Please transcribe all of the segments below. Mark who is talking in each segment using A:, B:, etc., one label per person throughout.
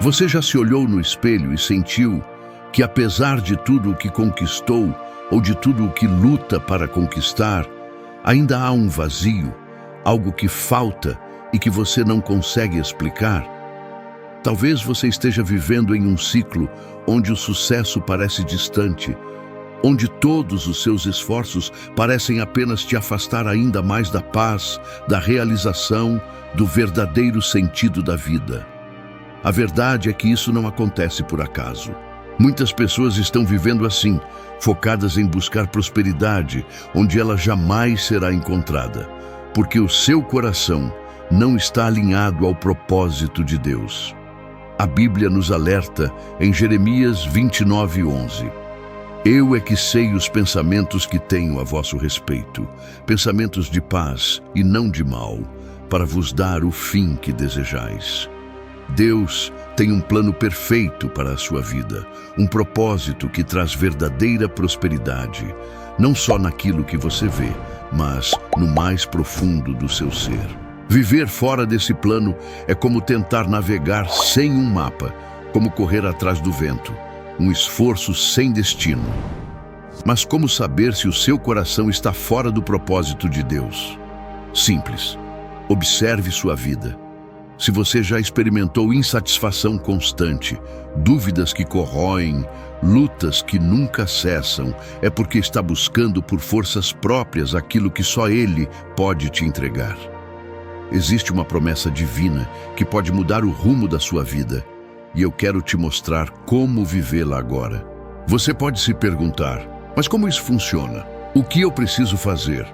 A: Você já se olhou no espelho e sentiu que, apesar de tudo o que conquistou ou de tudo o que luta para conquistar, ainda há um vazio, algo que falta e que você não consegue explicar? Talvez você esteja vivendo em um ciclo onde o sucesso parece distante, onde todos os seus esforços parecem apenas te afastar ainda mais da paz, da realização, do verdadeiro sentido da vida. A verdade é que isso não acontece por acaso. Muitas pessoas estão vivendo assim, focadas em buscar prosperidade, onde ela jamais será encontrada, porque o seu coração não está alinhado ao propósito de Deus. A Bíblia nos alerta em Jeremias 29:11. Eu é que sei os pensamentos que tenho a vosso respeito, pensamentos de paz e não de mal, para vos dar o fim que desejais. Deus tem um plano perfeito para a sua vida, um propósito que traz verdadeira prosperidade, não só naquilo que você vê, mas no mais profundo do seu ser. Viver fora desse plano é como tentar navegar sem um mapa, como correr atrás do vento, um esforço sem destino. Mas como saber se o seu coração está fora do propósito de Deus? Simples. Observe sua vida. Se você já experimentou insatisfação constante, dúvidas que corroem, lutas que nunca cessam, é porque está buscando por forças próprias aquilo que só Ele pode te entregar. Existe uma promessa divina que pode mudar o rumo da sua vida, e eu quero te mostrar como vivê-la agora. Você pode se perguntar, mas como isso funciona? O que eu preciso fazer?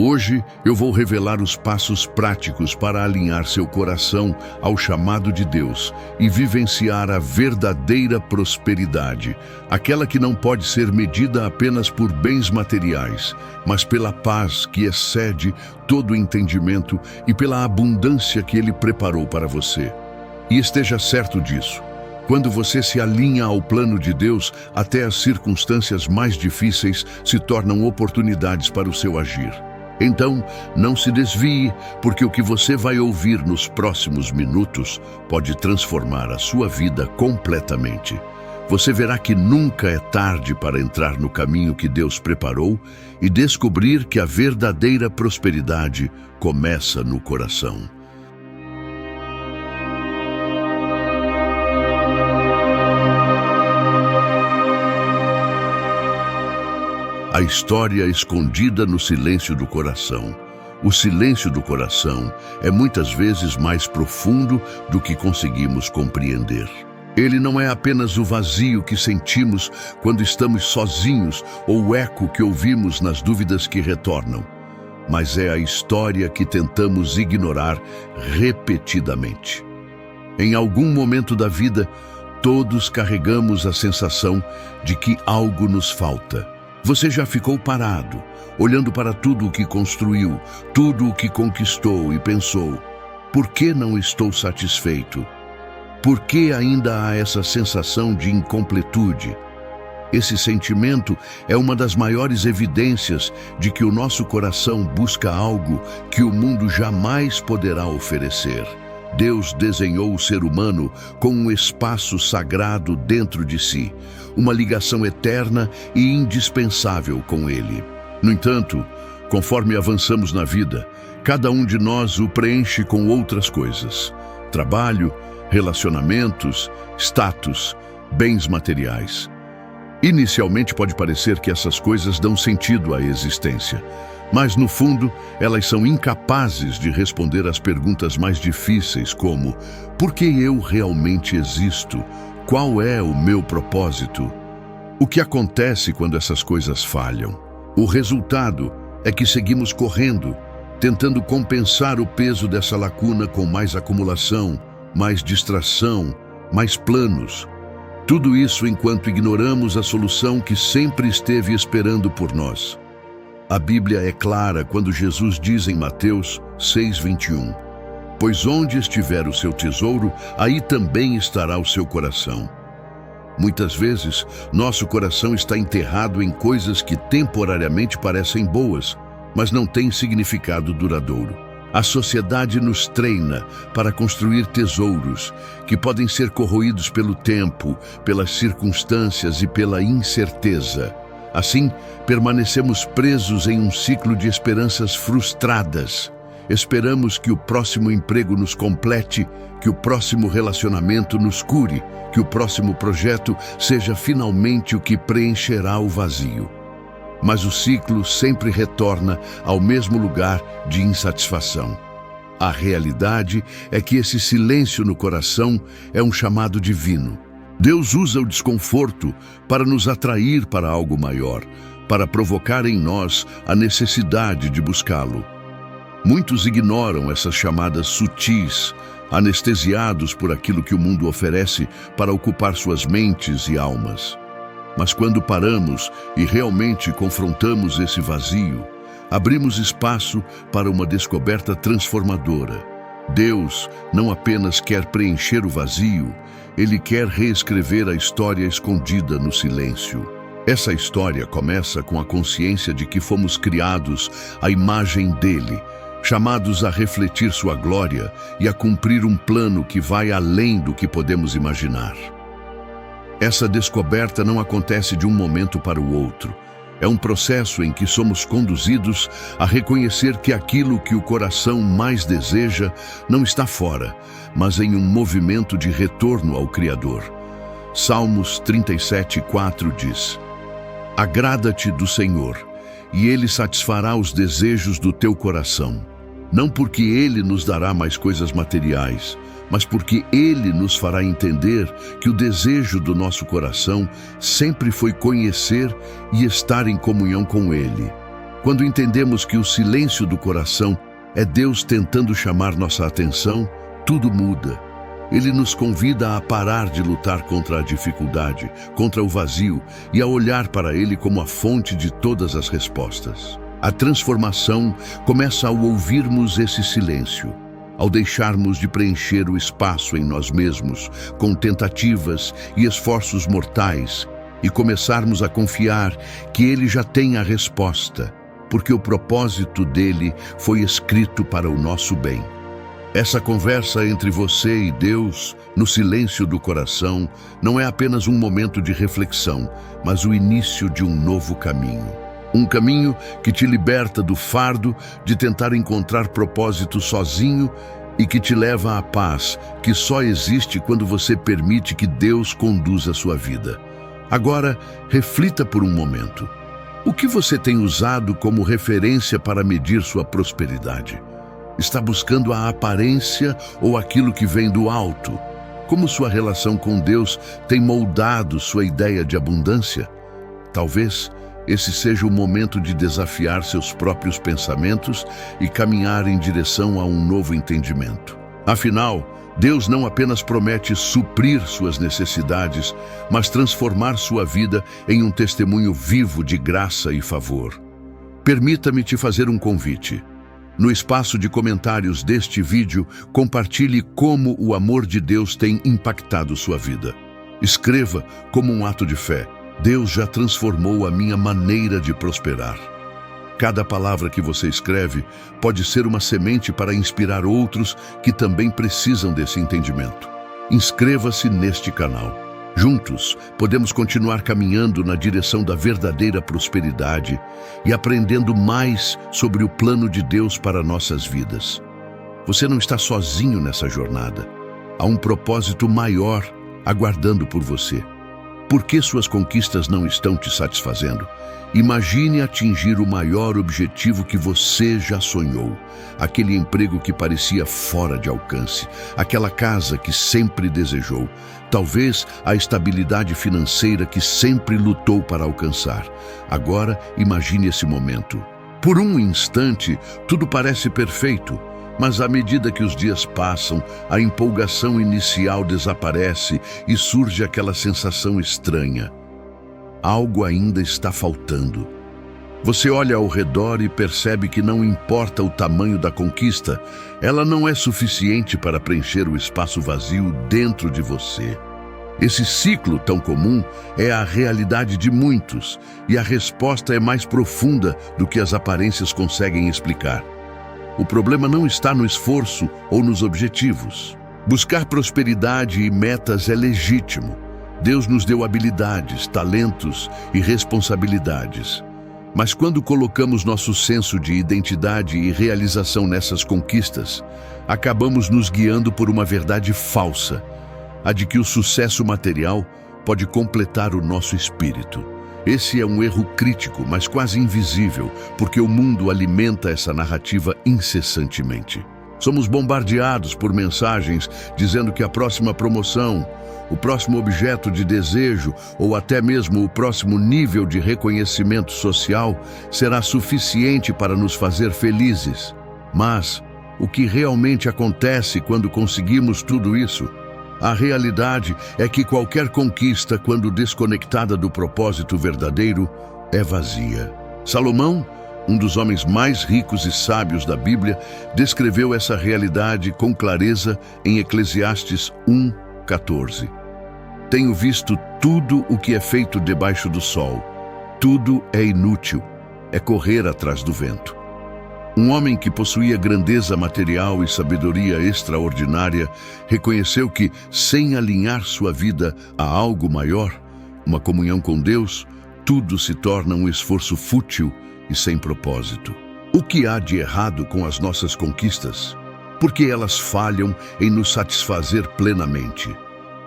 A: Hoje eu vou revelar os passos práticos para alinhar seu coração ao chamado de Deus e vivenciar a verdadeira prosperidade, aquela que não pode ser medida apenas por bens materiais, mas pela paz que excede todo entendimento e pela abundância que Ele preparou para você. E esteja certo disso. Quando você se alinha ao plano de Deus, até as circunstâncias mais difíceis se tornam oportunidades para o seu agir. Então, não se desvie, porque o que você vai ouvir nos próximos minutos pode transformar a sua vida completamente. Você verá que nunca é tarde para entrar no caminho que Deus preparou e descobrir que a verdadeira prosperidade começa no coração. A história escondida no silêncio do coração. O silêncio do coração é muitas vezes mais profundo do que conseguimos compreender. Ele não é apenas o vazio que sentimos quando estamos sozinhos ou o eco que ouvimos nas dúvidas que retornam, mas é a história que tentamos ignorar repetidamente. Em algum momento da vida, todos carregamos a sensação de que algo nos falta. Você já ficou parado, olhando para tudo o que construiu, tudo o que conquistou e pensou: por que não estou satisfeito? Por que ainda há essa sensação de incompletude? Esse sentimento é uma das maiores evidências de que o nosso coração busca algo que o mundo jamais poderá oferecer. Deus desenhou o ser humano com um espaço sagrado dentro de si, uma ligação eterna e indispensável com Ele. No entanto, conforme avançamos na vida, cada um de nós o preenche com outras coisas: trabalho, relacionamentos, status, bens materiais. Inicialmente pode parecer que essas coisas dão sentido à existência, mas no fundo elas são incapazes de responder às perguntas mais difíceis, como: por que eu realmente existo? Qual é o meu propósito? O que acontece quando essas coisas falham? O resultado é que seguimos correndo, tentando compensar o peso dessa lacuna com mais acumulação, mais distração, mais planos. Tudo isso enquanto ignoramos a solução que sempre esteve esperando por nós. A Bíblia é clara quando Jesus diz em Mateus 6:21, pois onde estiver o seu tesouro, aí também estará o seu coração. Muitas vezes, nosso coração está enterrado em coisas que temporariamente parecem boas, mas não têm significado duradouro. A sociedade nos treina para construir tesouros que podem ser corroídos pelo tempo, pelas circunstâncias e pela incerteza. Assim, permanecemos presos em um ciclo de esperanças frustradas. Esperamos que o próximo emprego nos complete, que o próximo relacionamento nos cure, que o próximo projeto seja finalmente o que preencherá o vazio. Mas o ciclo sempre retorna ao mesmo lugar de insatisfação. A realidade é que esse silêncio no coração é um chamado divino. Deus usa o desconforto para nos atrair para algo maior, para provocar em nós a necessidade de buscá-lo. Muitos ignoram essas chamadas sutis, anestesiados por aquilo que o mundo oferece para ocupar suas mentes e almas. Mas quando paramos e realmente confrontamos esse vazio, abrimos espaço para uma descoberta transformadora. Deus não apenas quer preencher o vazio, Ele quer reescrever a história escondida no silêncio. Essa história começa com a consciência de que fomos criados à imagem dEle, chamados a refletir sua glória e a cumprir um plano que vai além do que podemos imaginar. Essa descoberta não acontece de um momento para o outro. É um processo em que somos conduzidos a reconhecer que aquilo que o coração mais deseja não está fora, mas em um movimento de retorno ao Criador. Salmos 37:4 diz: Agrada-te do Senhor, e Ele satisfará os desejos do teu coração. Não porque Ele nos dará mais coisas materiais, mas porque Ele nos fará entender que o desejo do nosso coração sempre foi conhecer e estar em comunhão com Ele. Quando entendemos que o silêncio do coração é Deus tentando chamar nossa atenção, tudo muda. Ele nos convida a parar de lutar contra a dificuldade, contra o vazio e a olhar para Ele como a fonte de todas as respostas. A transformação começa ao ouvirmos esse silêncio, ao deixarmos de preencher o espaço em nós mesmos com tentativas e esforços mortais e começarmos a confiar que Ele já tem a resposta, porque o propósito dele foi escrito para o nosso bem. Essa conversa entre você e Deus, no silêncio do coração, não é apenas um momento de reflexão, mas o início de um novo caminho. Um caminho que te liberta do fardo de tentar encontrar propósito sozinho e que te leva à paz, que só existe quando você permite que Deus conduza a sua vida. Agora, reflita por um momento. O que você tem usado como referência para medir sua prosperidade? Está buscando a aparência ou aquilo que vem do alto? Como sua relação com Deus tem moldado sua ideia de abundância? Talvez esse seja o momento de desafiar seus próprios pensamentos e caminhar em direção a um novo entendimento. Afinal, Deus não apenas promete suprir suas necessidades, mas transformar sua vida em um testemunho vivo de graça e favor. Permita-me te fazer um convite. No espaço de comentários deste vídeo, compartilhe como o amor de Deus tem impactado sua vida. Escreva como um ato de fé: Deus já transformou a minha maneira de prosperar. Cada palavra que você escreve pode ser uma semente para inspirar outros que também precisam desse entendimento. Inscreva-se neste canal. Juntos, podemos continuar caminhando na direção da verdadeira prosperidade e aprendendo mais sobre o plano de Deus para nossas vidas. Você não está sozinho nessa jornada. Há um propósito maior aguardando por você. Por que suas conquistas não estão te satisfazendo? Imagine atingir o maior objetivo que você já sonhou. Aquele emprego que parecia fora de alcance. Aquela casa que sempre desejou. Talvez a estabilidade financeira que sempre lutou para alcançar. Agora, imagine esse momento. Por um instante, tudo parece perfeito. Mas à medida que os dias passam, a empolgação inicial desaparece e surge aquela sensação estranha. Algo ainda está faltando. Você olha ao redor e percebe que não importa o tamanho da conquista, ela não é suficiente para preencher o espaço vazio dentro de você. Esse ciclo tão comum é a realidade de muitos, e a resposta é mais profunda do que as aparências conseguem explicar. O problema não está no esforço ou nos objetivos. Buscar prosperidade e metas é legítimo. Deus nos deu habilidades, talentos e responsabilidades. Mas quando colocamos nosso senso de identidade e realização nessas conquistas, acabamos nos guiando por uma verdade falsa, a de que o sucesso material pode completar o nosso espírito. Esse é um erro crítico, mas quase invisível, porque o mundo alimenta essa narrativa incessantemente. Somos bombardeados por mensagens dizendo que a próxima promoção, o próximo objeto de desejo ou até mesmo o próximo nível de reconhecimento social será suficiente para nos fazer felizes. Mas o que realmente acontece quando conseguimos tudo isso? A realidade é que qualquer conquista, quando desconectada do propósito verdadeiro, é vazia. Salomão, um dos homens mais ricos e sábios da Bíblia, descreveu essa realidade com clareza em Eclesiastes 1:14. Tenho visto tudo o que é feito debaixo do sol. Tudo é inútil, é correr atrás do vento. Um homem que possuía grandeza material e sabedoria extraordinária reconheceu que, sem alinhar sua vida a algo maior, uma comunhão com Deus, tudo se torna um esforço fútil e sem propósito. O que há de errado com as nossas conquistas? Porque elas falham em nos satisfazer plenamente.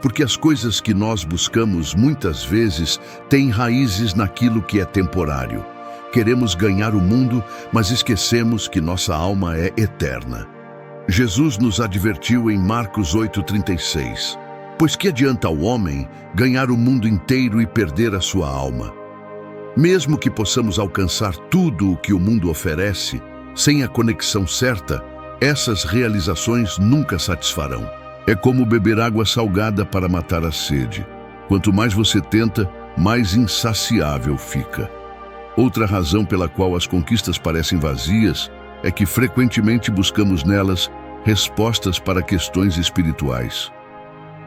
A: Porque as coisas que nós buscamos muitas vezes têm raízes naquilo que é temporário. Queremos ganhar o mundo, mas esquecemos que nossa alma é eterna. Jesus nos advertiu em Marcos 8:36. Pois que adianta ao homem ganhar o mundo inteiro e perder a sua alma? Mesmo que possamos alcançar tudo o que o mundo oferece, sem a conexão certa, essas realizações nunca satisfarão. É como beber água salgada para matar a sede. Quanto mais você tenta, mais insaciável fica. Outra razão pela qual as conquistas parecem vazias é que frequentemente buscamos nelas respostas para questões espirituais.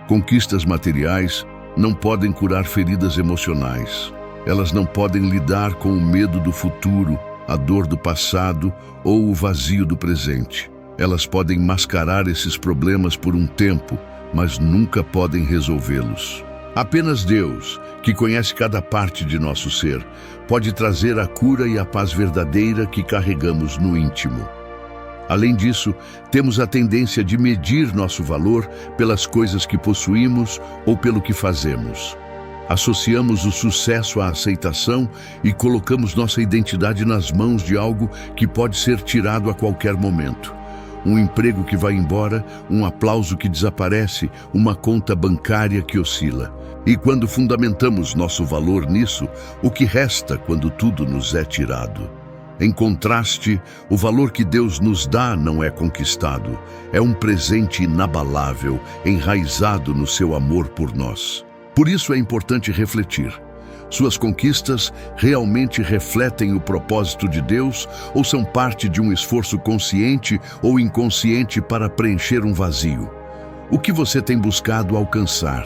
A: Conquistas materiais não podem curar feridas emocionais. Elas não podem lidar com o medo do futuro, a dor do passado ou o vazio do presente. Elas podem mascarar esses problemas por um tempo, mas nunca podem resolvê-los. Apenas Deus, que conhece cada parte de nosso ser, pode trazer a cura e a paz verdadeira que carregamos no íntimo. Além disso, temos a tendência de medir nosso valor pelas coisas que possuímos ou pelo que fazemos. Associamos o sucesso à aceitação e colocamos nossa identidade nas mãos de algo que pode ser tirado a qualquer momento. Um emprego que vai embora, um aplauso que desaparece, uma conta bancária que oscila. E quando fundamentamos nosso valor nisso, o que resta quando tudo nos é tirado? Em contraste, o valor que Deus nos dá não é conquistado. É um presente inabalável, enraizado no seu amor por nós. Por isso é importante refletir. Suas conquistas realmente refletem o propósito de Deus ou são parte de um esforço consciente ou inconsciente para preencher um vazio? O que você tem buscado alcançar?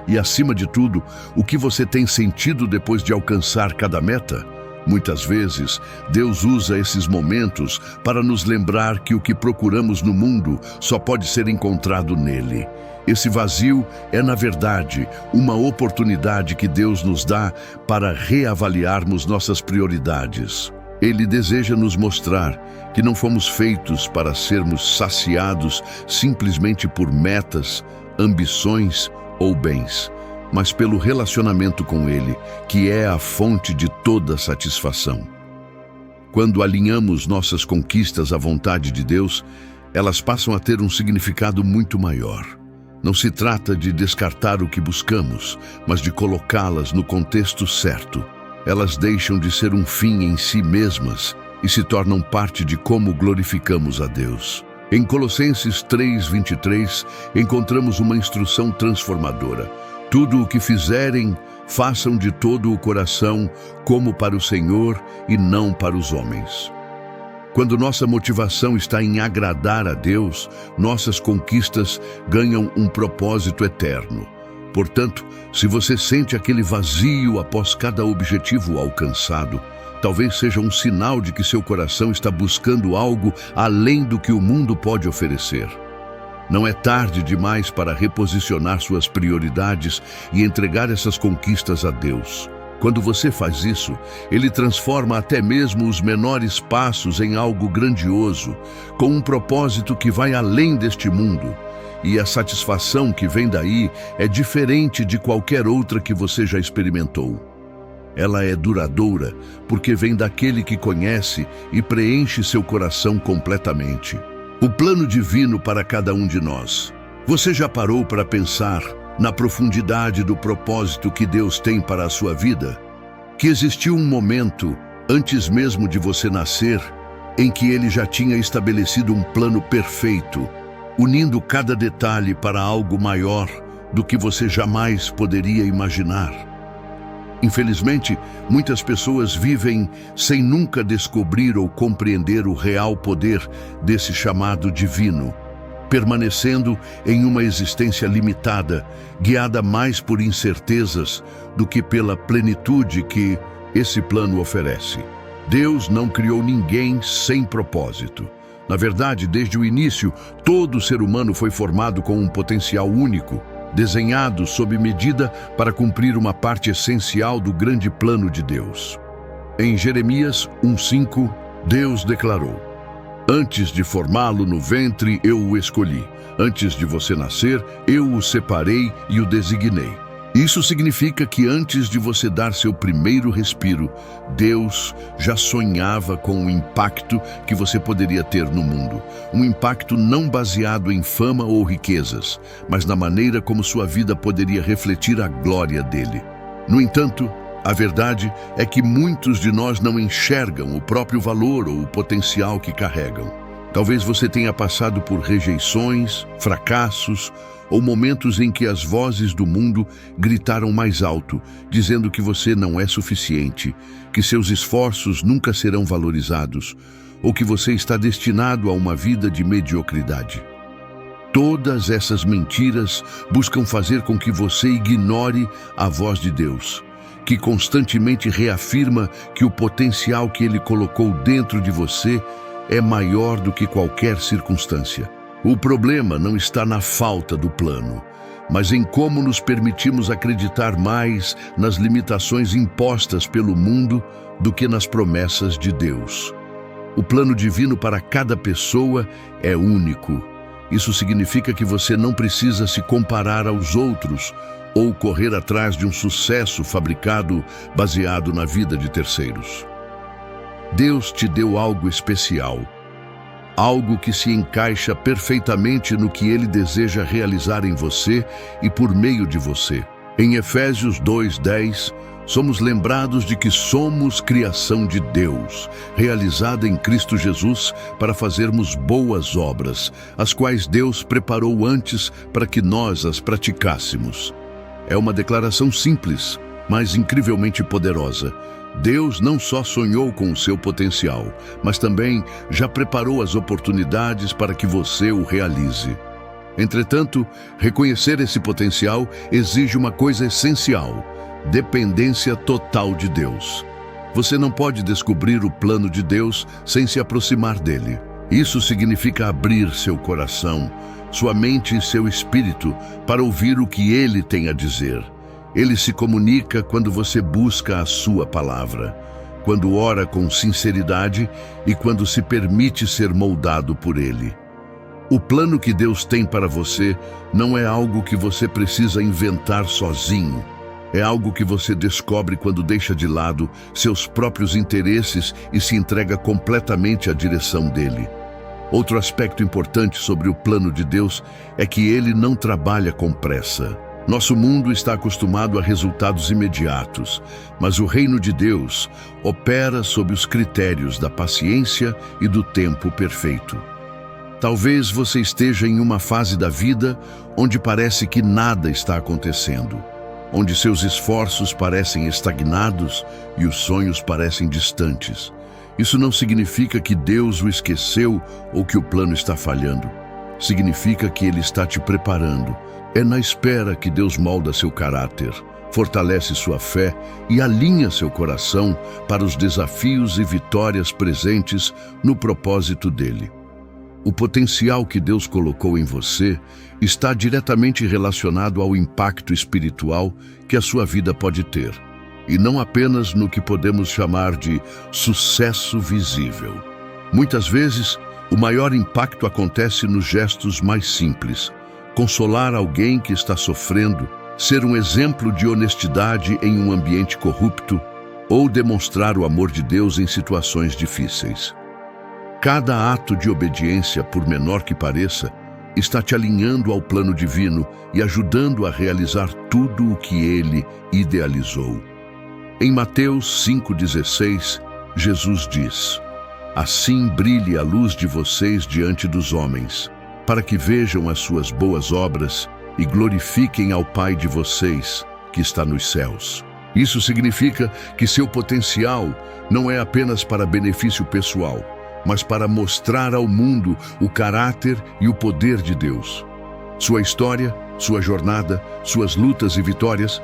A: E, acima de tudo, o que você tem sentido depois de alcançar cada meta? Muitas vezes, Deus usa esses momentos para nos lembrar que o que procuramos no mundo só pode ser encontrado nele. Esse vazio é, na verdade, uma oportunidade que Deus nos dá para reavaliarmos nossas prioridades. Ele deseja nos mostrar que não fomos feitos para sermos saciados simplesmente por metas, ambições ou bens, mas pelo relacionamento com Ele, que é a fonte de toda satisfação. Quando alinhamos nossas conquistas à vontade de Deus, elas passam a ter um significado muito maior. Não se trata de descartar o que buscamos, mas de colocá-las no contexto certo. Elas deixam de ser um fim em si mesmas e se tornam parte de como glorificamos a Deus. Em Colossenses 3:23, encontramos uma instrução transformadora. Tudo o que fizerem, façam de todo o coração, como para o Senhor e não para os homens. Quando nossa motivação está em agradar a Deus, nossas conquistas ganham um propósito eterno. Portanto, se você sente aquele vazio após cada objetivo alcançado, talvez seja um sinal de que seu coração está buscando algo além do que o mundo pode oferecer. Não é tarde demais para reposicionar suas prioridades e entregar essas conquistas a Deus. Quando você faz isso, Ele transforma até mesmo os menores passos em algo grandioso, com um propósito que vai além deste mundo. E a satisfação que vem daí é diferente de qualquer outra que você já experimentou. Ela é duradoura porque vem daquele que conhece e preenche seu coração completamente. O plano divino para cada um de nós. Você já parou para pensar na profundidade do propósito que Deus tem para a sua vida? Que existiu um momento, antes mesmo de você nascer, em que Ele já tinha estabelecido um plano perfeito, unindo cada detalhe para algo maior do que você jamais poderia imaginar. Infelizmente, muitas pessoas vivem sem nunca descobrir ou compreender o real poder desse chamado divino, permanecendo em uma existência limitada, guiada mais por incertezas do que pela plenitude que esse plano oferece. Deus não criou ninguém sem propósito. Na verdade, desde o início, todo ser humano foi formado com um potencial único, desenhado sob medida para cumprir uma parte essencial do grande plano de Deus. Em Jeremias 1:5, Deus declarou: "Antes de formá-lo no ventre, eu o escolhi. Antes de você nascer, eu o separei e o designei." Isso significa que antes de você dar seu primeiro respiro, Deus já sonhava com o impacto que você poderia ter no mundo. Um impacto não baseado em fama ou riquezas, mas na maneira como sua vida poderia refletir a glória dele. No entanto, a verdade é que muitos de nós não enxergam o próprio valor ou o potencial que carregam. Talvez você tenha passado por rejeições, fracassos ou momentos em que as vozes do mundo gritaram mais alto, dizendo que você não é suficiente, que seus esforços nunca serão valorizados, ou que você está destinado a uma vida de mediocridade. Todas essas mentiras buscam fazer com que você ignore a voz de Deus, que constantemente reafirma que o potencial que Ele colocou dentro de você é maior do que qualquer circunstância. O problema não está na falta do plano, mas em como nos permitimos acreditar mais nas limitações impostas pelo mundo do que nas promessas de Deus. O plano divino para cada pessoa é único. Isso significa que você não precisa se comparar aos outros ou correr atrás de um sucesso fabricado baseado na vida de terceiros. Deus te deu algo especial. Algo que se encaixa perfeitamente no que Ele deseja realizar em você e por meio de você. Em Efésios 2:10, somos lembrados de que somos criação de Deus, realizada em Cristo Jesus para fazermos boas obras, as quais Deus preparou antes para que nós as praticássemos. É uma declaração simples, mas incrivelmente poderosa. Deus não só sonhou com o seu potencial, mas também já preparou as oportunidades para que você o realize. Entretanto, reconhecer esse potencial exige uma coisa essencial: dependência total de Deus. Você não pode descobrir o plano de Deus sem se aproximar dele. Isso significa abrir seu coração, sua mente e seu espírito para ouvir o que Ele tem a dizer. Ele se comunica quando você busca a sua palavra, quando ora com sinceridade e quando se permite ser moldado por Ele. O plano que Deus tem para você não é algo que você precisa inventar sozinho. É algo que você descobre quando deixa de lado seus próprios interesses e se entrega completamente à direção dele. Outro aspecto importante sobre o plano de Deus é que ele não trabalha com pressa. Nosso mundo está acostumado a resultados imediatos, mas o reino de Deus opera sob os critérios da paciência e do tempo perfeito. Talvez você esteja em uma fase da vida onde parece que nada está acontecendo, onde seus esforços parecem estagnados e os sonhos parecem distantes. Isso não significa que Deus o esqueceu ou que o plano está falhando. Significa que Ele está te preparando. É na espera que Deus molda seu caráter, fortalece sua fé e alinha seu coração para os desafios e vitórias presentes no propósito dele. O potencial que Deus colocou em você está diretamente relacionado ao impacto espiritual que a sua vida pode ter, e não apenas no que podemos chamar de sucesso visível. Muitas vezes, o maior impacto acontece nos gestos mais simples: consolar alguém que está sofrendo, ser um exemplo de honestidade em um ambiente corrupto ou demonstrar o amor de Deus em situações difíceis. Cada ato de obediência, por menor que pareça, está te alinhando ao plano divino e ajudando a realizar tudo o que Ele idealizou. Em Mateus 5,16, Jesus diz: "Assim brilhe a luz de vocês diante dos homens, para que vejam as suas boas obras e glorifiquem ao Pai de vocês, que está nos céus." Isso significa que seu potencial não é apenas para benefício pessoal, mas para mostrar ao mundo o caráter e o poder de Deus. Sua história, sua jornada, suas lutas e vitórias,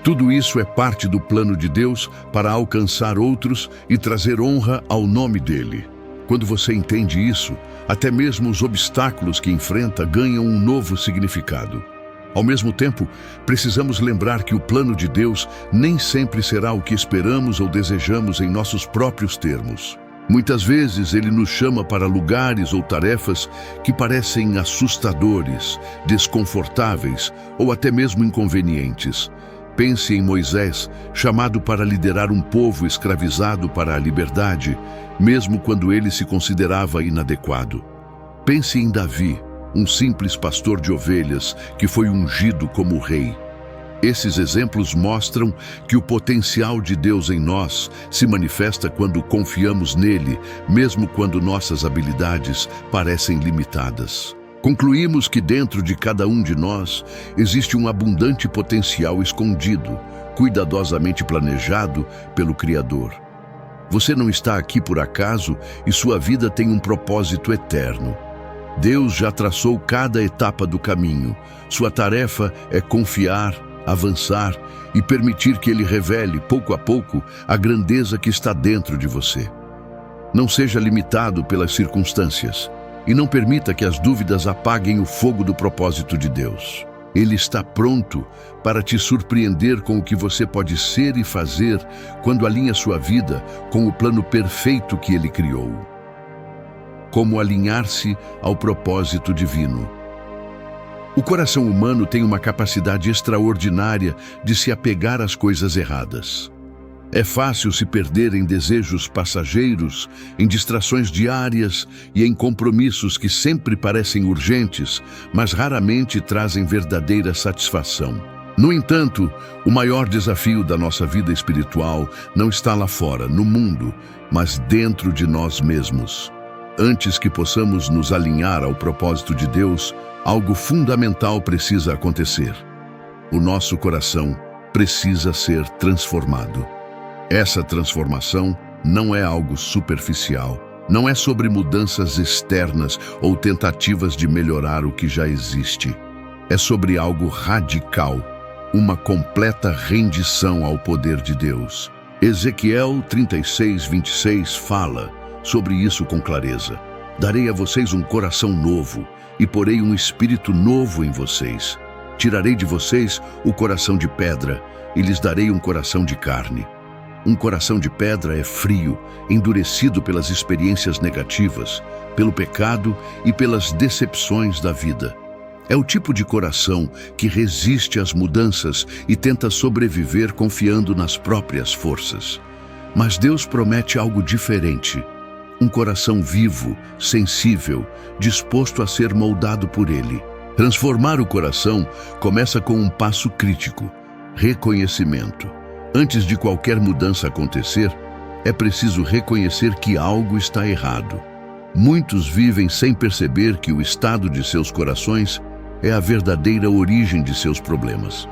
A: tudo isso é parte do plano de Deus para alcançar outros e trazer honra ao nome dele. Quando você entende isso, até mesmo os obstáculos que enfrenta ganham um novo significado. Ao mesmo tempo, precisamos lembrar que o plano de Deus nem sempre será o que esperamos ou desejamos em nossos próprios termos. Muitas vezes Ele nos chama para lugares ou tarefas que parecem assustadores, desconfortáveis ou até mesmo inconvenientes. Pense em Moisés, chamado para liderar um povo escravizado para a liberdade, mesmo quando ele se considerava inadequado. Pense em Davi, um simples pastor de ovelhas que foi ungido como rei. Esses exemplos mostram que o potencial de Deus em nós se manifesta quando confiamos nele, mesmo quando nossas habilidades parecem limitadas. Concluímos que dentro de cada um de nós existe um abundante potencial escondido, cuidadosamente planejado pelo Criador. Você não está aqui por acaso e sua vida tem um propósito eterno. Deus já traçou cada etapa do caminho. Sua tarefa é confiar, avançar e permitir que Ele revele, pouco a pouco, a grandeza que está dentro de você. Não seja limitado pelas circunstâncias e não permita que as dúvidas apaguem o fogo do propósito de Deus. Ele está pronto para te surpreender com o que você pode ser e fazer quando alinha sua vida com o plano perfeito que Ele criou. Como alinhar-se ao propósito divino. O coração humano tem uma capacidade extraordinária de se apegar às coisas erradas. É fácil se perder em desejos passageiros, em distrações diárias e em compromissos que sempre parecem urgentes, mas raramente trazem verdadeira satisfação. No entanto, o maior desafio da nossa vida espiritual não está lá fora, no mundo, mas dentro de nós mesmos. Antes que possamos nos alinhar ao propósito de Deus, algo fundamental precisa acontecer. O nosso coração precisa ser transformado. Essa transformação não é algo superficial, não é sobre mudanças externas ou tentativas de melhorar o que já existe. É sobre algo radical, uma completa rendição ao poder de Deus. Ezequiel 36:26 fala sobre isso com clareza. Darei a vocês um coração novo e porei um espírito novo em vocês. Tirarei de vocês o coração de pedra e lhes darei um coração de carne. Um coração de pedra é frio, endurecido pelas experiências negativas, pelo pecado e pelas decepções da vida. É o tipo de coração que resiste às mudanças e tenta sobreviver confiando nas próprias forças. Mas Deus promete algo diferente. Um coração vivo, sensível, disposto a ser moldado por Ele. Transformar o coração começa com um passo crítico: reconhecimento. Antes de qualquer mudança acontecer, é preciso reconhecer que algo está errado. Muitos vivem sem perceber que o estado de seus corações é a verdadeira origem de seus problemas.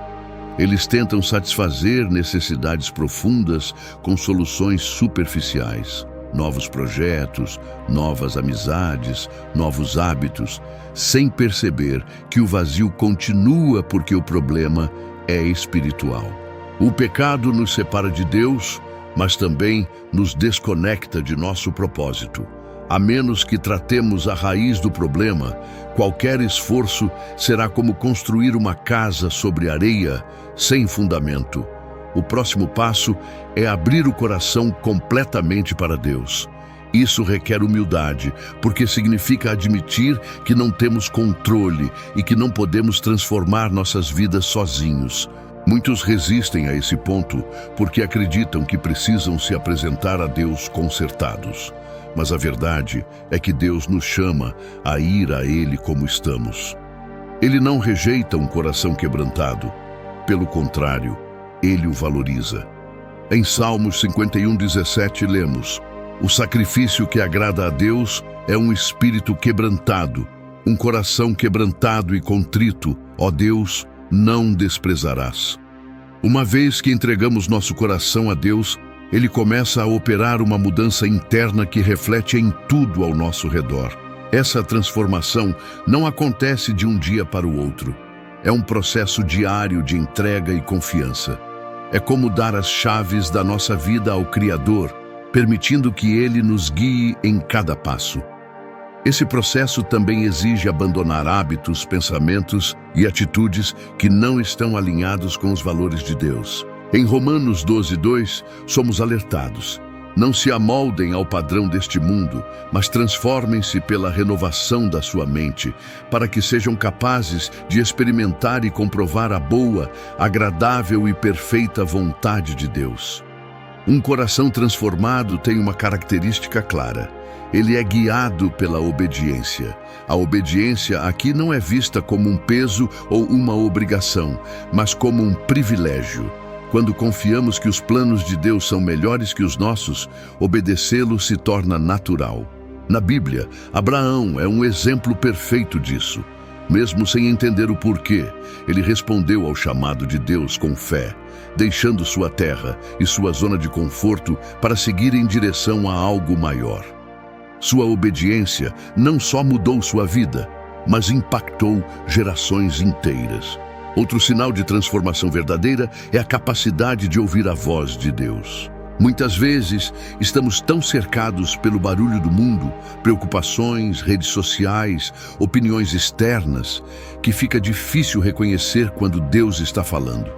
A: Eles tentam satisfazer necessidades profundas com soluções superficiais. Novos projetos, novas amizades, novos hábitos, sem perceber que o vazio continua porque o problema é espiritual. O pecado nos separa de Deus, mas também nos desconecta de nosso propósito. A menos que tratemos a raiz do problema, qualquer esforço será como construir uma casa sobre areia, sem fundamento. O próximo passo é abrir o coração completamente para Deus. Isso requer humildade, porque significa admitir que não temos controle e que não podemos transformar nossas vidas sozinhos. Muitos resistem a esse ponto porque acreditam que precisam se apresentar a Deus consertados. Mas a verdade é que Deus nos chama a ir a Ele como estamos. Ele não rejeita um coração quebrantado. Pelo contrário, Ele o valoriza. Em Salmos 51:17 lemos: o sacrifício que agrada a Deus é um espírito quebrantado, um coração quebrantado e contrito, ó Deus, não desprezarás. Uma vez que entregamos nosso coração a Deus, Ele começa a operar uma mudança interna que reflete em tudo ao nosso redor. Essa transformação não acontece de um dia para o outro. É um processo diário de entrega e confiança. É como dar as chaves da nossa vida ao Criador, permitindo que Ele nos guie em cada passo. Esse processo também exige abandonar hábitos, pensamentos e atitudes que não estão alinhados com os valores de Deus. Em Romanos 12:2, somos alertados: não se amoldem ao padrão deste mundo, mas transformem-se pela renovação da sua mente, para que sejam capazes de experimentar e comprovar a boa, agradável e perfeita vontade de Deus. Um coração transformado tem uma característica clara: ele é guiado pela obediência. A obediência aqui não é vista como um peso ou uma obrigação, mas como um privilégio. Quando confiamos que os planos de Deus são melhores que os nossos, obedecê-lo se torna natural. Na Bíblia, Abraão é um exemplo perfeito disso. Mesmo sem entender o porquê, ele respondeu ao chamado de Deus com fé, deixando sua terra e sua zona de conforto para seguir em direção a algo maior. Sua obediência não só mudou sua vida, mas impactou gerações inteiras. Outro sinal de transformação verdadeira é a capacidade de ouvir a voz de Deus. Muitas vezes, estamos tão cercados pelo barulho do mundo, preocupações, redes sociais, opiniões externas, que fica difícil reconhecer quando Deus está falando.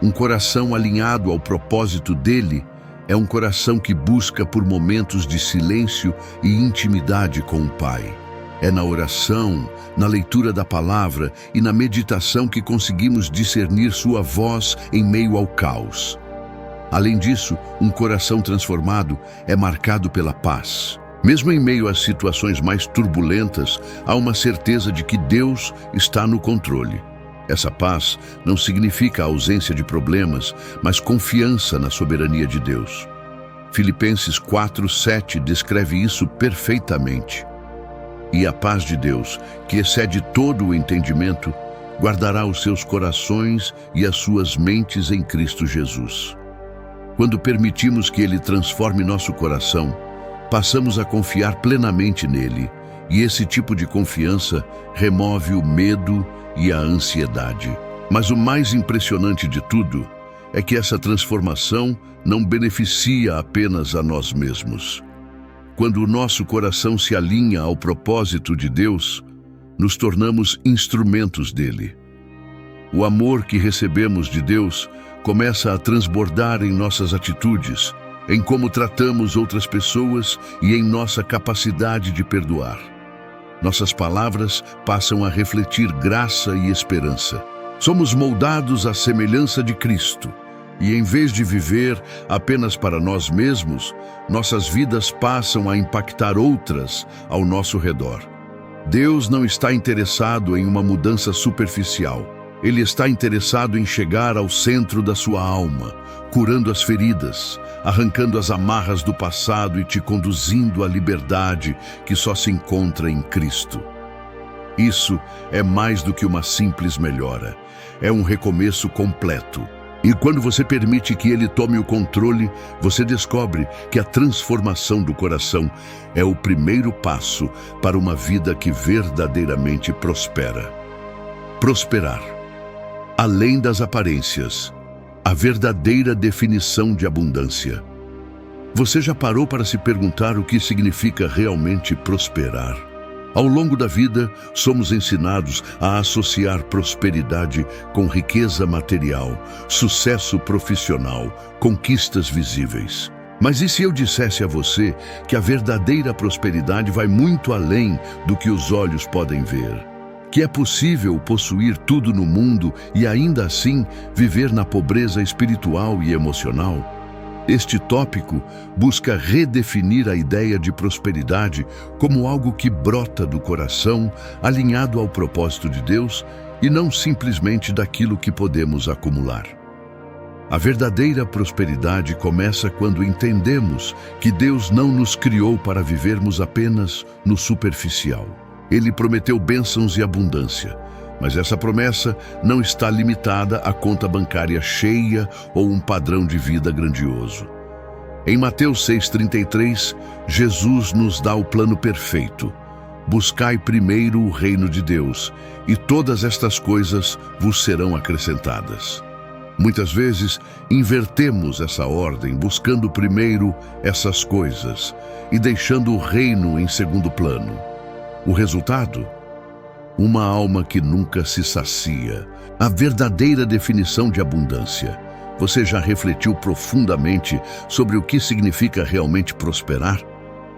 A: Um coração alinhado ao propósito dele é um coração que busca por momentos de silêncio e intimidade com o Pai. É na oração, na leitura da palavra e na meditação que conseguimos discernir sua voz em meio ao caos. Além disso, um coração transformado é marcado pela paz. Mesmo em meio às situações mais turbulentas, há uma certeza de que Deus está no controle. Essa paz não significa a ausência de problemas, mas confiança na soberania de Deus. Filipenses 4:7 descreve isso perfeitamente. E a paz de Deus, que excede todo o entendimento, guardará os seus corações e as suas mentes em Cristo Jesus. Quando permitimos que Ele transforme nosso coração, passamos a confiar plenamente nele, e esse tipo de confiança remove o medo e a ansiedade. Mas o mais impressionante de tudo é que essa transformação não beneficia apenas a nós mesmos. Quando o nosso coração se alinha ao propósito de Deus, nos tornamos instrumentos dele. O amor que recebemos de Deus começa a transbordar em nossas atitudes, em como tratamos outras pessoas e em nossa capacidade de perdoar. Nossas palavras passam a refletir graça e esperança. Somos moldados à semelhança de Cristo. E em vez de viver apenas para nós mesmos, nossas vidas passam a impactar outras ao nosso redor. Deus não está interessado em uma mudança superficial. Ele está interessado em chegar ao centro da sua alma, curando as feridas, arrancando as amarras do passado e te conduzindo à liberdade que só se encontra em Cristo. Isso é mais do que uma simples melhora. É um recomeço completo. E quando você permite que Ele tome o controle, você descobre que a transformação do coração é o primeiro passo para uma vida que verdadeiramente prospera. Prosperar. Além das aparências, A verdadeira definição de abundância. Você já parou para se perguntar o que significa realmente prosperar? Ao longo da vida, somos ensinados a associar prosperidade com riqueza material, sucesso profissional, conquistas visíveis. Mas e se eu dissesse a você que a verdadeira prosperidade vai muito além do que os olhos podem ver? Que é possível possuir tudo no mundo e ainda assim viver na pobreza espiritual e emocional? Este tópico busca redefinir a ideia de prosperidade como algo que brota do coração, alinhado ao propósito de Deus e não simplesmente daquilo que podemos acumular. A verdadeira prosperidade começa quando entendemos que Deus não nos criou para vivermos apenas no superficial. Ele prometeu bênçãos e abundância, mas essa promessa não está limitada à conta bancária cheia ou um padrão de vida grandioso. Em Mateus 6,33, Jesus nos dá o plano perfeito. Buscai primeiro o reino de Deus, e todas estas coisas vos serão acrescentadas. Muitas vezes, invertemos essa ordem, buscando primeiro essas coisas e deixando o reino em segundo plano. O resultado? Uma alma que nunca se sacia. A verdadeira definição de abundância. Você já refletiu profundamente sobre o que significa realmente prosperar?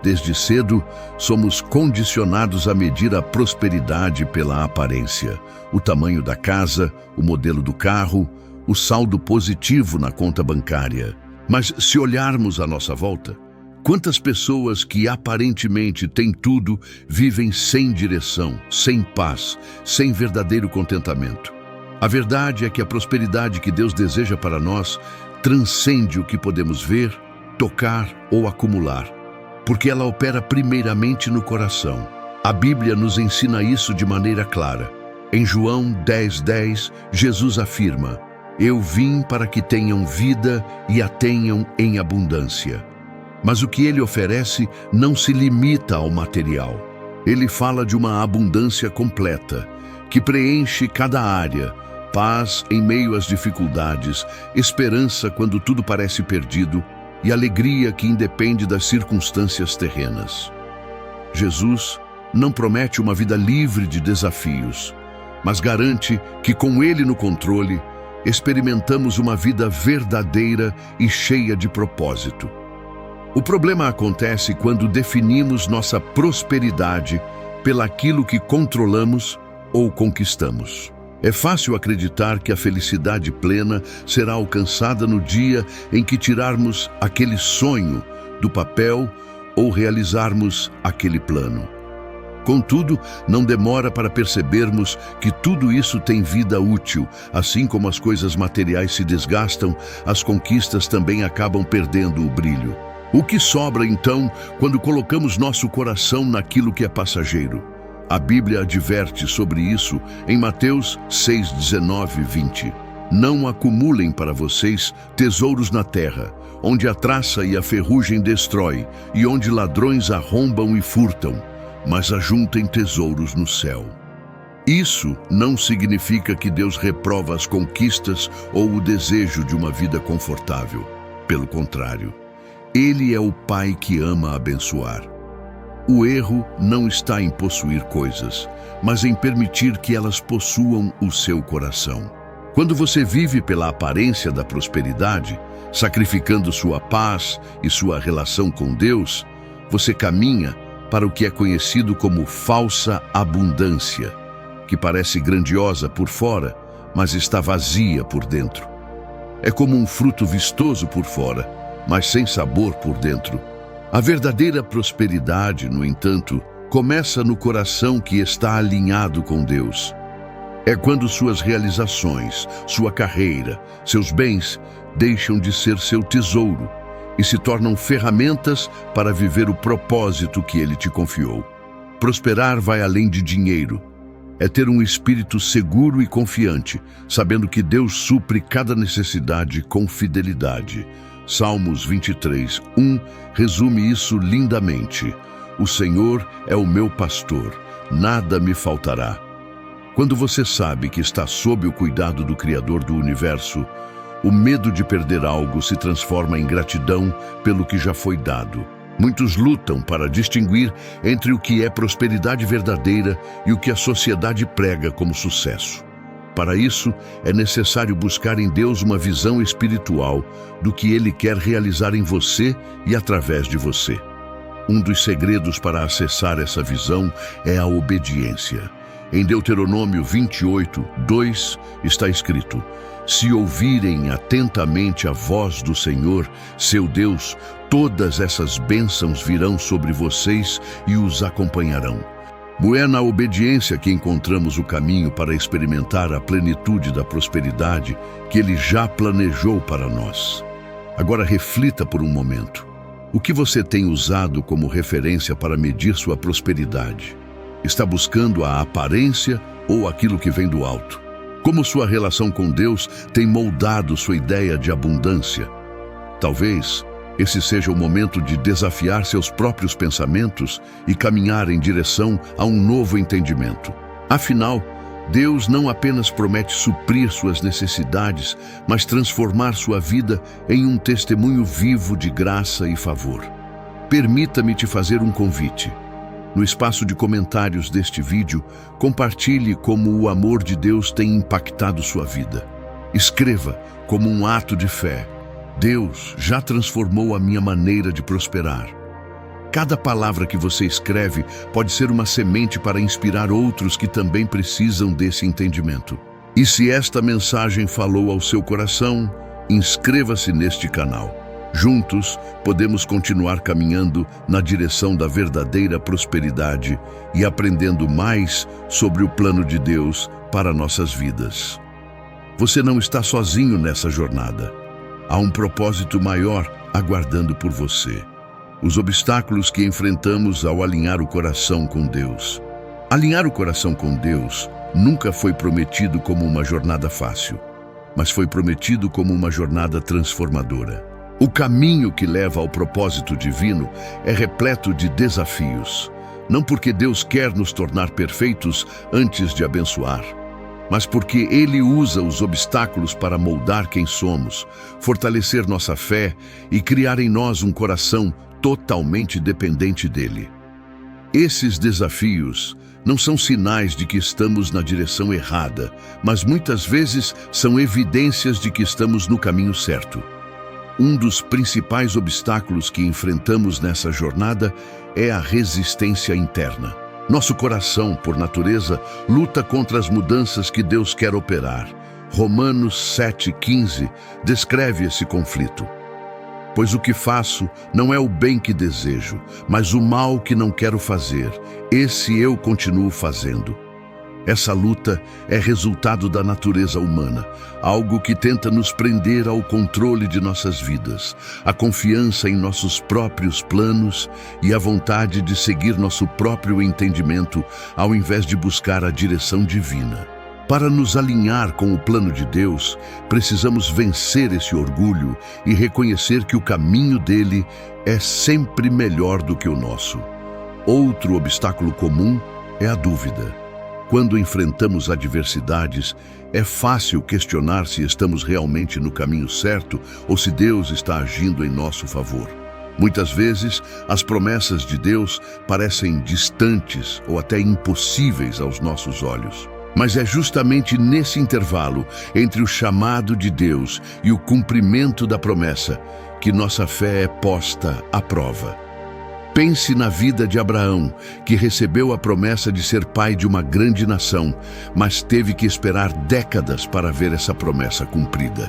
A: Desde cedo, somos condicionados a medir a prosperidade pela aparência, o tamanho da casa, o modelo do carro, o saldo positivo na conta bancária. Mas se olharmos à nossa volta, quantas pessoas que aparentemente têm tudo vivem sem direção, sem paz, sem verdadeiro contentamento? A verdade é que a prosperidade que Deus deseja para nós transcende o que podemos ver, tocar ou acumular, porque ela opera primeiramente no coração. A Bíblia nos ensina isso de maneira clara. Em João 10:10, Jesus afirma: Eu vim para que tenham vida e a tenham em abundância. Mas o que ele oferece não se limita ao material. Ele fala de uma abundância completa, que preenche cada área: paz em meio às dificuldades, esperança quando tudo parece perdido e alegria que independe das circunstâncias terrenas. Jesus não promete uma vida livre de desafios, mas garante que com Ele no controle, experimentamos uma vida verdadeira e cheia de propósito. O problema acontece quando definimos nossa prosperidade pelaquilo que controlamos ou conquistamos. É fácil acreditar que a felicidade plena será alcançada no dia em que tirarmos aquele sonho do papel ou realizarmos aquele plano. Contudo, não demora para percebermos que tudo isso tem vida útil. Assim como as coisas materiais se desgastam, as conquistas também acabam perdendo o brilho. O que sobra, então, quando colocamos nosso coração naquilo que é passageiro? A Bíblia adverte sobre isso em Mateus 6:19-20. Não acumulem para vocês tesouros na terra, onde a traça e a ferrugem destrói, e onde ladrões arrombam e furtam, mas ajuntem tesouros no céu. Isso não significa que Deus reprova as conquistas ou o desejo de uma vida confortável. Pelo contrário, Ele é o Pai que ama abençoar. O erro não está em possuir coisas, mas em permitir que elas possuam o seu coração. Quando você vive pela aparência da prosperidade, sacrificando sua paz e sua relação com Deus, você caminha para o que é conhecido como falsa abundância, que parece grandiosa por fora, mas está vazia por dentro. É como um fruto vistoso por fora, mas sem sabor por dentro. A verdadeira prosperidade, no entanto, começa no coração que está alinhado com Deus. É quando suas realizações, sua carreira, seus bens deixam de ser seu tesouro e se tornam ferramentas para viver o propósito que Ele te confiou. Prosperar vai além de dinheiro. É ter um espírito seguro e confiante, sabendo que Deus supre cada necessidade com fidelidade. Salmos 23:1 resume isso lindamente. O Senhor é o meu pastor, nada me faltará. Quando você sabe que está sob o cuidado do Criador do Universo, O medo de perder algo se transforma em gratidão pelo que já foi dado. Muitos lutam para distinguir entre o que é prosperidade verdadeira e o que a sociedade prega como sucesso. Para isso, é necessário buscar em Deus uma visão espiritual do que Ele quer realizar em você e através de você. Um dos segredos para acessar essa visão é a obediência. Em Deuteronômio 28:2 está escrito: se ouvirem atentamente a voz do Senhor, seu Deus, todas essas bênçãos virão sobre vocês e os acompanharão. É na obediência que encontramos o caminho para experimentar a plenitude da prosperidade que Ele já planejou para nós. Agora reflita por um momento. O que você tem usado como referência para medir sua prosperidade? Está buscando a aparência ou aquilo que vem do alto? Como sua relação com Deus tem moldado sua ideia de abundância? Talvez esse seja o momento de desafiar seus próprios pensamentos e caminhar em direção a um novo entendimento. Afinal, Deus não apenas promete suprir suas necessidades, mas transformar sua vida em um testemunho vivo de graça e favor. Permita-me te fazer um convite. No espaço de comentários deste vídeo, compartilhe como o amor de Deus tem impactado sua vida. Escreva como um ato de fé: Deus já transformou a minha maneira de prosperar. Cada palavra que você escreve pode ser uma semente para inspirar outros que também precisam desse entendimento. E se esta mensagem falou ao seu coração, inscreva-se neste canal. Juntos, podemos continuar caminhando na direção da verdadeira prosperidade e aprendendo mais sobre o plano de Deus para nossas vidas. Você não está sozinho nessa jornada. Há um propósito maior aguardando por você. Os obstáculos que enfrentamos ao alinhar o coração com Deus. Alinhar o coração com Deus nunca foi prometido como uma jornada fácil, mas foi prometido como uma jornada transformadora. O caminho que leva ao propósito divino é repleto de desafios, não porque Deus quer nos tornar perfeitos antes de abençoar, mas porque Ele usa os obstáculos para moldar quem somos, fortalecer nossa fé e criar em nós um coração totalmente dependente dEle. Esses desafios não são sinais de que estamos na direção errada, mas muitas vezes são evidências de que estamos no caminho certo. Um dos principais obstáculos que enfrentamos nessa jornada é a resistência interna. Nosso coração, por natureza, luta contra as mudanças que Deus quer operar. Romanos 7,15 descreve esse conflito. Pois o que faço não é o bem que desejo, mas o mal que não quero fazer, esse eu continuo fazendo. Essa luta é resultado da natureza humana, algo que tenta nos prender ao controle de nossas vidas, a confiança em nossos próprios planos e a vontade de seguir nosso próprio entendimento ao invés de buscar a direção divina. Para nos alinhar com o plano de Deus, precisamos vencer esse orgulho e reconhecer que o caminho dele é sempre melhor do que o nosso. Outro obstáculo comum é a dúvida. Quando enfrentamos adversidades, é fácil questionar se estamos realmente no caminho certo ou se Deus está agindo em nosso favor. Muitas vezes, as promessas de Deus parecem distantes ou até impossíveis aos nossos olhos. Mas é justamente nesse intervalo entre o chamado de Deus e o cumprimento da promessa que nossa fé é posta à prova. Pense na vida de Abraão, que recebeu a promessa de ser pai de uma grande nação, mas teve que esperar décadas para ver essa promessa cumprida.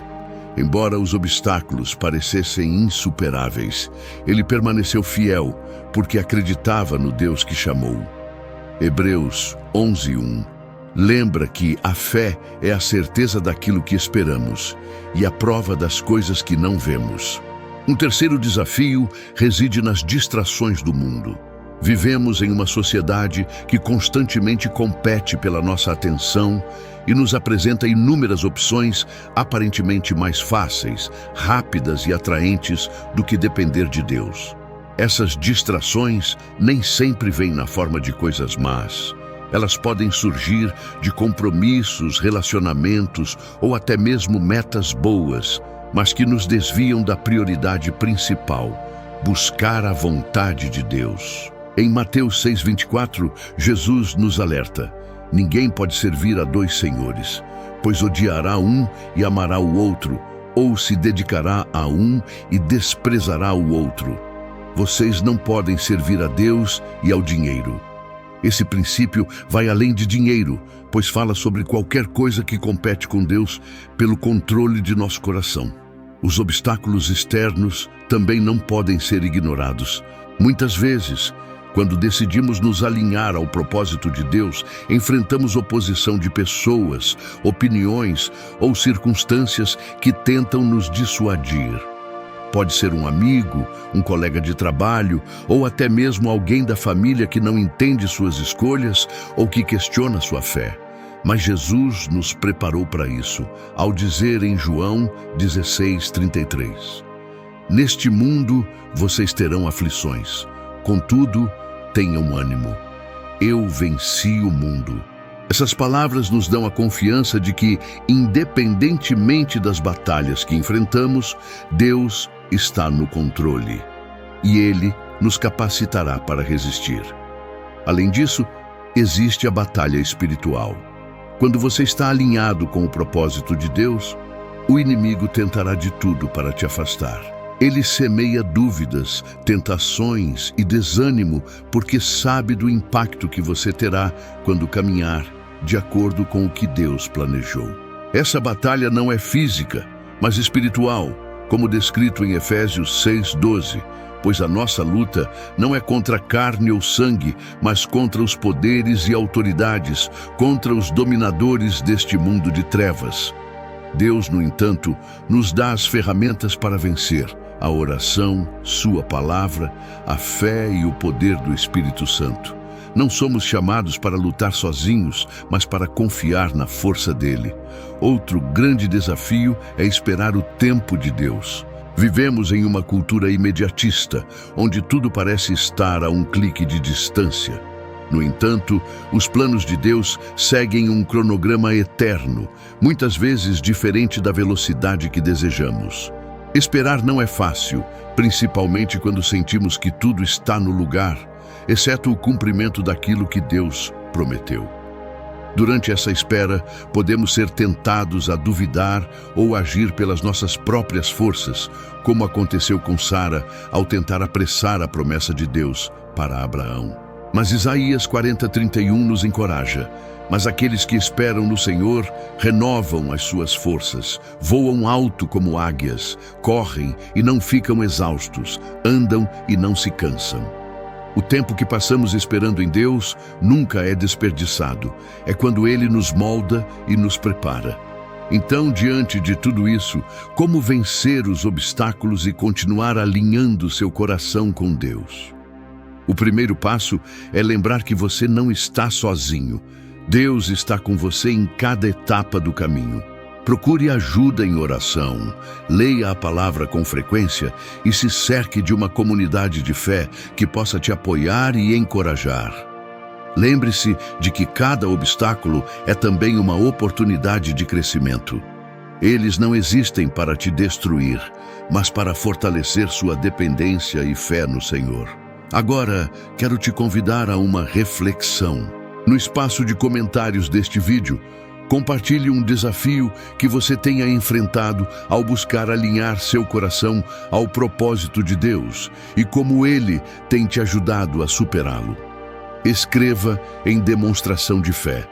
A: Embora os obstáculos parecessem insuperáveis, ele permaneceu fiel, porque acreditava no Deus que chamou. Hebreus 11:1 lembra que a fé é a certeza daquilo que esperamos e a prova das coisas que não vemos. Um terceiro desafio reside nas distrações do mundo. Vivemos em uma sociedade que constantemente compete pela nossa atenção e nos apresenta inúmeras opções aparentemente mais fáceis, rápidas e atraentes do que depender de Deus. Essas distrações nem sempre vêm na forma de coisas más. Elas podem surgir de compromissos, relacionamentos ou até mesmo metas boas, mas que nos desviam da prioridade principal: buscar a vontade de Deus. Em Mateus 6:24, Jesus nos alerta: ninguém pode servir a dois senhores, pois odiará um e amará o outro, ou se dedicará a um e desprezará o outro. Vocês não podem servir a Deus e ao dinheiro. Esse princípio vai além de dinheiro, pois fala sobre qualquer coisa que compete com Deus pelo controle de nosso coração. Os obstáculos externos também não podem ser ignorados. Muitas vezes, quando decidimos nos alinhar ao propósito de Deus, enfrentamos oposição de pessoas, opiniões ou circunstâncias que tentam nos dissuadir. Pode ser um amigo, um colega de trabalho ou até mesmo alguém da família que não entende suas escolhas ou que questiona sua fé. Mas Jesus nos preparou para isso, ao dizer em João 16:33: neste mundo vocês terão aflições, contudo, tenham ânimo. Eu venci o mundo. Essas palavras nos dão a confiança de que, independentemente das batalhas que enfrentamos, Deus está no controle e Ele nos capacitará para resistir. Além disso, existe a batalha espiritual. Quando você está alinhado com o propósito de Deus, o inimigo tentará de tudo para te afastar. Ele semeia dúvidas, tentações e desânimo porque sabe do impacto que você terá quando caminhar de acordo com o que Deus planejou. Essa batalha não é física, mas espiritual, como descrito em Efésios 6:12, pois a nossa luta não é contra carne ou sangue, mas contra os poderes e autoridades, contra os dominadores deste mundo de trevas. Deus, no entanto, nos dá as ferramentas para vencer: a oração, sua palavra, a fé e o poder do Espírito Santo. Não somos chamados para lutar sozinhos, mas para confiar na força dele. Outro grande desafio é esperar o tempo de Deus. Vivemos em uma cultura imediatista, onde tudo parece estar a um clique de distância. No entanto, os planos de Deus seguem um cronograma eterno, muitas vezes diferente da velocidade que desejamos. Esperar não é fácil, principalmente quando sentimos que tudo está no lugar, exceto o cumprimento daquilo que Deus prometeu. Durante essa espera, podemos ser tentados a duvidar ou agir pelas nossas próprias forças, como aconteceu com Sara ao tentar apressar a promessa de Deus para Abraão. Mas Isaías 40:31 nos encoraja: mas aqueles que esperam no Senhor renovam as suas forças, voam alto como águias, correm e não ficam exaustos, andam e não se cansam. O tempo que passamos esperando em Deus nunca é desperdiçado. É quando Ele nos molda e nos prepara. Então, diante de tudo isso, como vencer os obstáculos e continuar alinhando seu coração com Deus? O primeiro passo é lembrar que você não está sozinho. Deus está com você em cada etapa do caminho. Procure ajuda em oração, leia a palavra com frequência e se cerque de uma comunidade de fé que possa te apoiar e encorajar. Lembre-se de que cada obstáculo é também uma oportunidade de crescimento. Eles não existem para te destruir, mas para fortalecer sua dependência e fé no Senhor. Agora, quero te convidar a uma reflexão. No espaço de comentários deste vídeo, compartilhe um desafio que você tenha enfrentado ao buscar alinhar seu coração ao propósito de Deus e como Ele tem te ajudado a superá-lo. Escreva em demonstração de fé: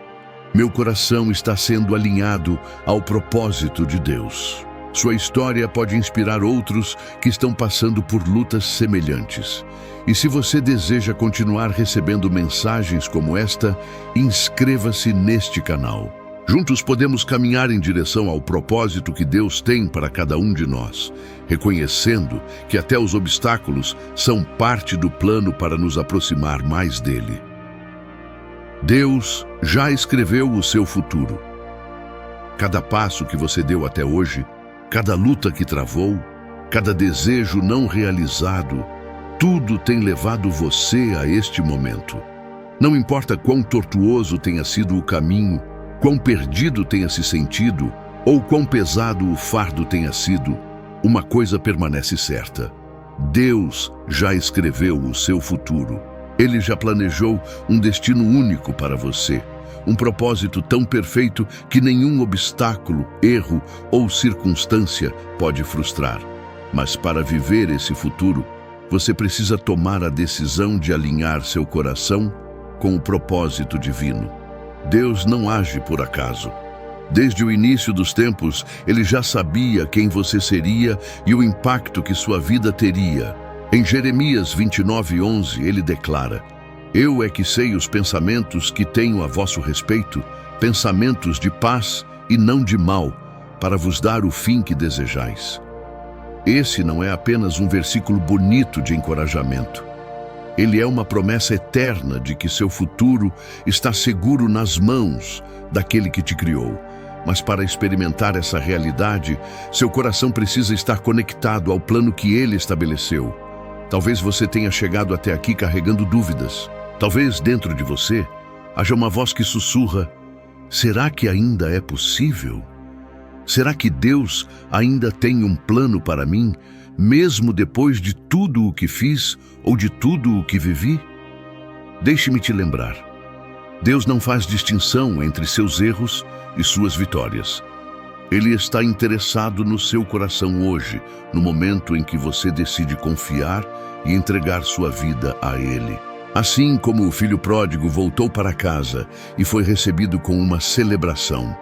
A: meu coração está sendo alinhado ao propósito de Deus. Sua história pode inspirar outros que estão passando por lutas semelhantes. E se você deseja continuar recebendo mensagens como esta, inscreva-se neste canal. Juntos podemos caminhar em direção ao propósito que Deus tem para cada um de nós, reconhecendo que até os obstáculos são parte do plano para nos aproximar mais dele. Deus já escreveu o seu futuro. Cada passo que você deu até hoje, cada luta que travou, cada desejo não realizado, tudo tem levado você a este momento. Não importa quão tortuoso tenha sido o caminho, quão perdido tenha se sentido, ou quão pesado o fardo tenha sido, uma coisa permanece certa: Deus já escreveu o seu futuro. Ele já planejou um destino único para você, um propósito tão perfeito que nenhum obstáculo, erro ou circunstância pode frustrar. Mas para viver esse futuro, você precisa tomar a decisão de alinhar seu coração com o propósito divino. Deus não age por acaso. Desde o início dos tempos, Ele já sabia quem você seria e o impacto que sua vida teria. Em Jeremias 29:11, Ele declara: Eu é que sei os pensamentos que tenho a vosso respeito, pensamentos de paz e não de mal, para vos dar o fim que desejais. Esse não é apenas um versículo bonito de encorajamento. Ele é uma promessa eterna de que seu futuro está seguro nas mãos daquele que te criou. Mas para experimentar essa realidade, seu coração precisa estar conectado ao plano que Ele estabeleceu. Talvez você tenha chegado até aqui carregando dúvidas. Talvez dentro de você haja uma voz que sussurra: será que ainda é possível? Será que Deus ainda tem um plano para mim, mesmo depois de tudo o que fiz ou de tudo o que vivi? Deixe-me te lembrar: Deus não faz distinção entre seus erros e suas vitórias. Ele está interessado no seu coração hoje, no momento em que você decide confiar e entregar sua vida a Ele. Assim como o filho pródigo voltou para casa e foi recebido com uma celebração,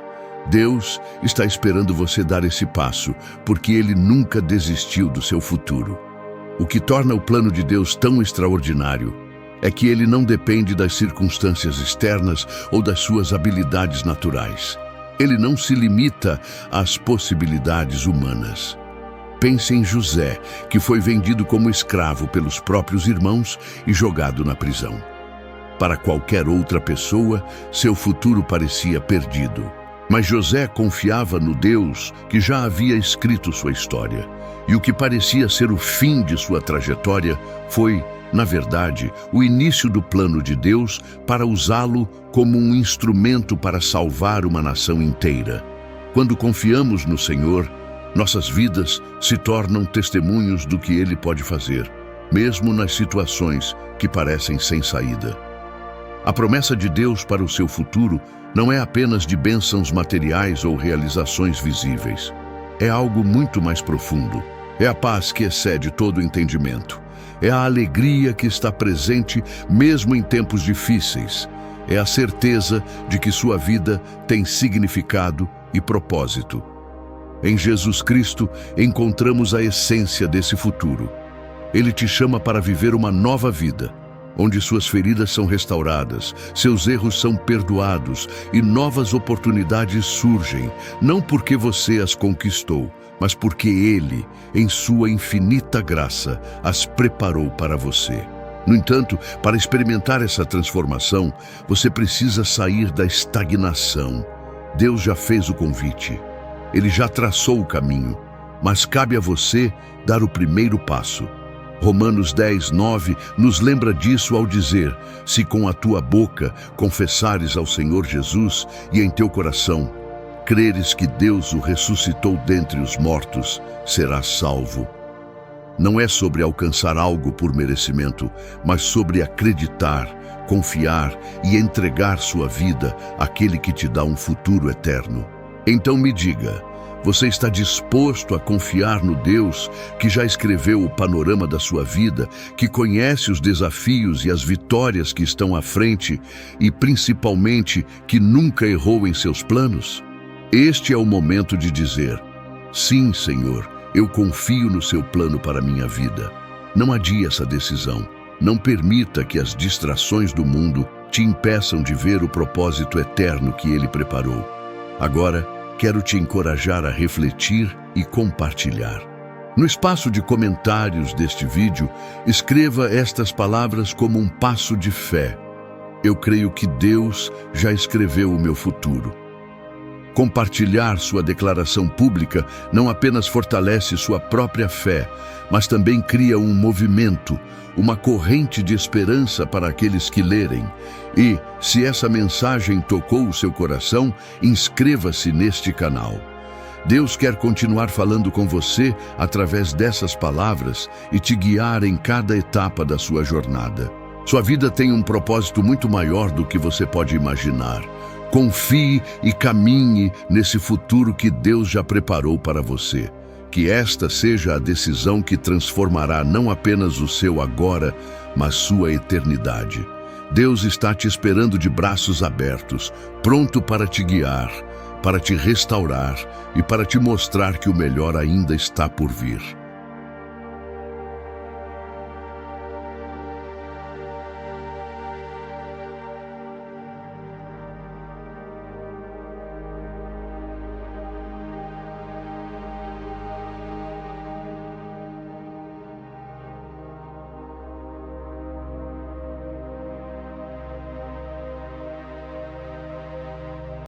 A: Deus está esperando você dar esse passo, porque Ele nunca desistiu do seu futuro. O que torna o plano de Deus tão extraordinário é que Ele não depende das circunstâncias externas ou das suas habilidades naturais. Ele não se limita às possibilidades humanas. Pense em José, que foi vendido como escravo pelos próprios irmãos e jogado na prisão. Para qualquer outra pessoa, seu futuro parecia perdido. Mas José confiava no Deus que já havia escrito sua história. E o que parecia ser o fim de sua trajetória foi, na verdade, o início do plano de Deus para usá-lo como um instrumento para salvar uma nação inteira. Quando confiamos no Senhor, nossas vidas se tornam testemunhos do que Ele pode fazer, mesmo nas situações que parecem sem saída. A promessa de Deus para o seu futuro não é apenas de bênçãos materiais ou realizações visíveis. É algo muito mais profundo. É a paz que excede todo o entendimento. É a alegria que está presente mesmo em tempos difíceis. É a certeza de que sua vida tem significado e propósito. Em Jesus Cristo, encontramos a essência desse futuro. Ele te chama para viver uma nova vida, onde suas feridas são restauradas, seus erros são perdoados e novas oportunidades surgem, não porque você as conquistou, mas porque Ele, em sua infinita graça, as preparou para você. No entanto, para experimentar essa transformação, você precisa sair da estagnação. Deus já fez o convite. Ele já traçou o caminho, mas cabe a você dar o primeiro passo. Romanos 10:9 nos lembra disso ao dizer: se com a tua boca confessares ao Senhor Jesus e em teu coração creres que Deus o ressuscitou dentre os mortos, serás salvo. Não é sobre alcançar algo por merecimento, mas sobre acreditar, confiar e entregar sua vida àquele que te dá um futuro eterno. Então me diga, você está disposto a confiar no Deus que já escreveu o panorama da sua vida, que conhece os desafios e as vitórias que estão à frente e, principalmente, que nunca errou em seus planos? Este é o momento de dizer: sim, Senhor, eu confio no seu plano para a minha vida. Não adie essa decisão. Não permita que as distrações do mundo te impeçam de ver o propósito eterno que Ele preparou. Agora, quero te encorajar a refletir e compartilhar. No espaço de comentários deste vídeo, escreva estas palavras como um passo de fé. Eu creio que Deus já escreveu o meu futuro. Compartilhar sua declaração pública não apenas fortalece sua própria fé, mas também cria um movimento, uma corrente de esperança para aqueles que lerem. E, se essa mensagem tocou o seu coração, inscreva-se neste canal. Deus quer continuar falando com você através dessas palavras e te guiar em cada etapa da sua jornada. Sua vida tem um propósito muito maior do que você pode imaginar. Confie e caminhe nesse futuro que Deus já preparou para você. Que esta seja a decisão que transformará não apenas o seu agora, mas sua eternidade. Deus está te esperando de braços abertos, pronto para te guiar, para te restaurar e para te mostrar que o melhor ainda está por vir.